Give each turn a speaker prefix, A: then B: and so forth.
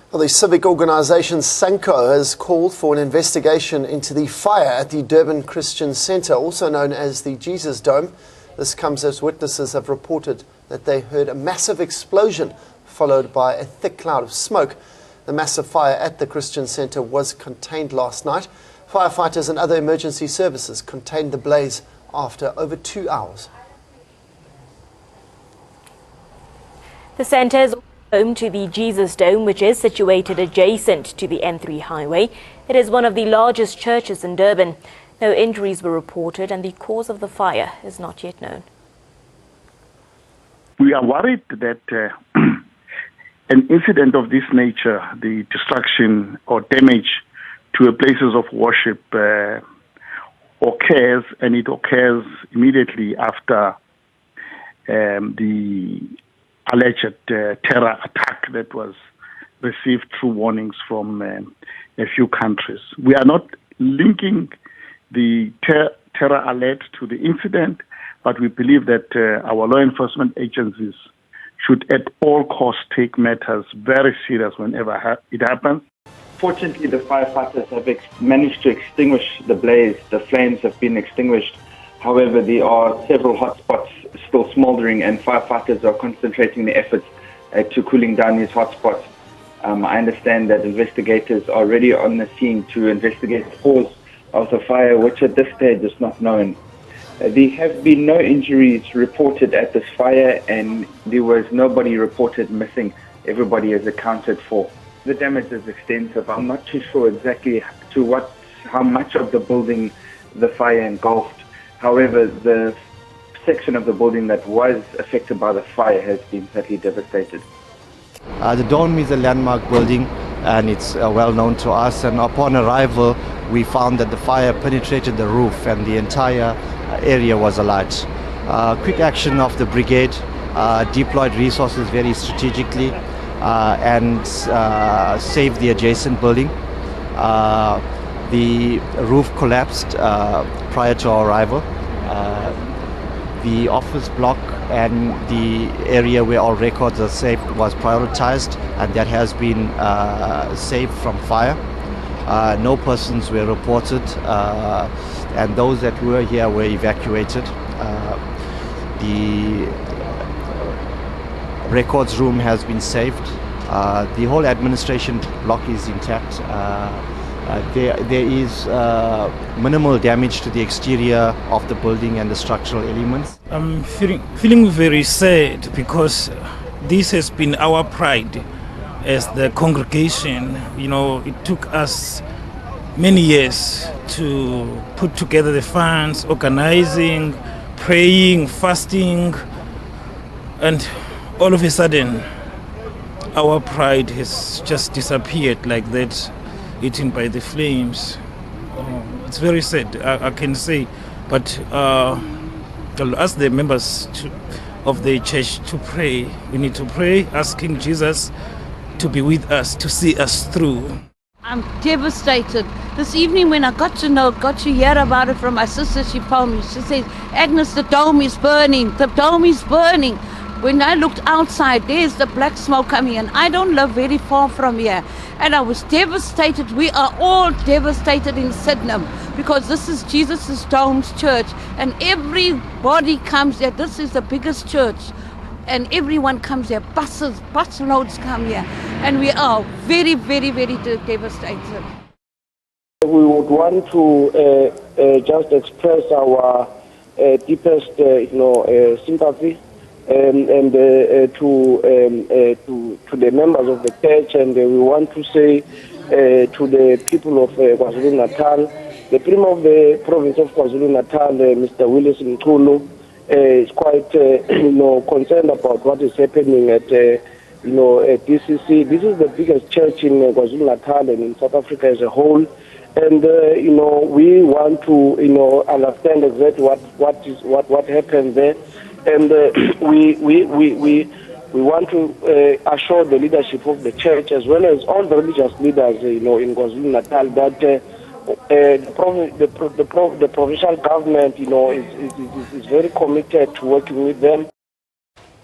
A: Well, the civic organisation Sanko has called for an investigation into the fire at the Durban Christian Centre, also known as the Jesus Dome. This comes as witnesses have reported that they heard a massive explosion followed by a thick cloud of smoke. The massive fire at the Christian Centre was contained last night. Firefighters and other emergency services contained the blaze after over 2 hours.
B: The centre is home to the Jesus Dome, which is situated adjacent to the N3 highway. It is one of the largest churches in Durban. No injuries were reported and the cause of the fire is not yet known.
C: We are worried that an incident of this nature, the destruction or damage to places of worship, occurs, and it occurs immediately after the alleged terror attack that was received through warnings from a few countries. We are not linking the terror alert to the incident, but we believe that our law enforcement agencies should at all costs take matters very serious whenever it happens.
D: Fortunately, the firefighters have managed to extinguish the blaze. The flames have been extinguished. However, there are several hotspots still smouldering, and firefighters are concentrating their efforts to cooling down these hotspots. I understand that investigators are already on the scene to investigate the cause of the fire, which at this stage is not known. There have been no injuries reported at this fire, and there was nobody reported missing. Everybody is accounted for. The damage is extensive. I'm not too sure exactly how much of the building the fire engulfed. However, the section of the building that was affected by the fire has been sadly devastated.
E: The Dome is a landmark building and it's well known to us, and upon arrival we found that the fire penetrated the roof and the entire area was alight. Quick action of the brigade deployed resources very strategically and saved the adjacent building. The roof collapsed prior to our arrival. The office block and the area where all records are saved was prioritized, and that has been saved from fire. No persons were reported, and those that were here were evacuated. The records room has been saved. The whole administration block is intact. There is minimal damage to the exterior of the building and the structural elements.
F: I'm feeling very sad because this has been our pride as the congregation. You know, it took us many years to put together the funds, organizing, praying, fasting, and all of a sudden our pride has just disappeared like that, eaten by the flames. It's very sad, I can say, but I'll ask the members of the church to pray. We need to pray, asking Jesus to be with us, to see us through.
G: I'm devastated. This evening when I got to hear about it from my sister, she phoned me. She says, Agnes, the dome is burning. The dome is burning. When I looked outside, there's the black smoke coming, and I don't live very far from here. And I was devastated. We are all devastated in Sydenham because this is Jesus' Dome's church, and everybody comes here. This is the biggest church, and everyone comes here. Bus loads come here, and we are very, very, very devastated.
H: We would want to just express our deepest, sympathy. And to the members of the church, and we want to say to the people of KwaZulu-Natal, the Premier of the province of KwaZulu-Natal, Mr. Willis Mchunu, is quite concerned about what is happening at DCC. This is the biggest church in KwaZulu-Natal and in South Africa as a whole. And we want to understand exactly what happened there. And we want to assure the leadership of the church as well as all the religious leaders, in KwaZulu-Natal, that the provincial government, is very committed to working with them.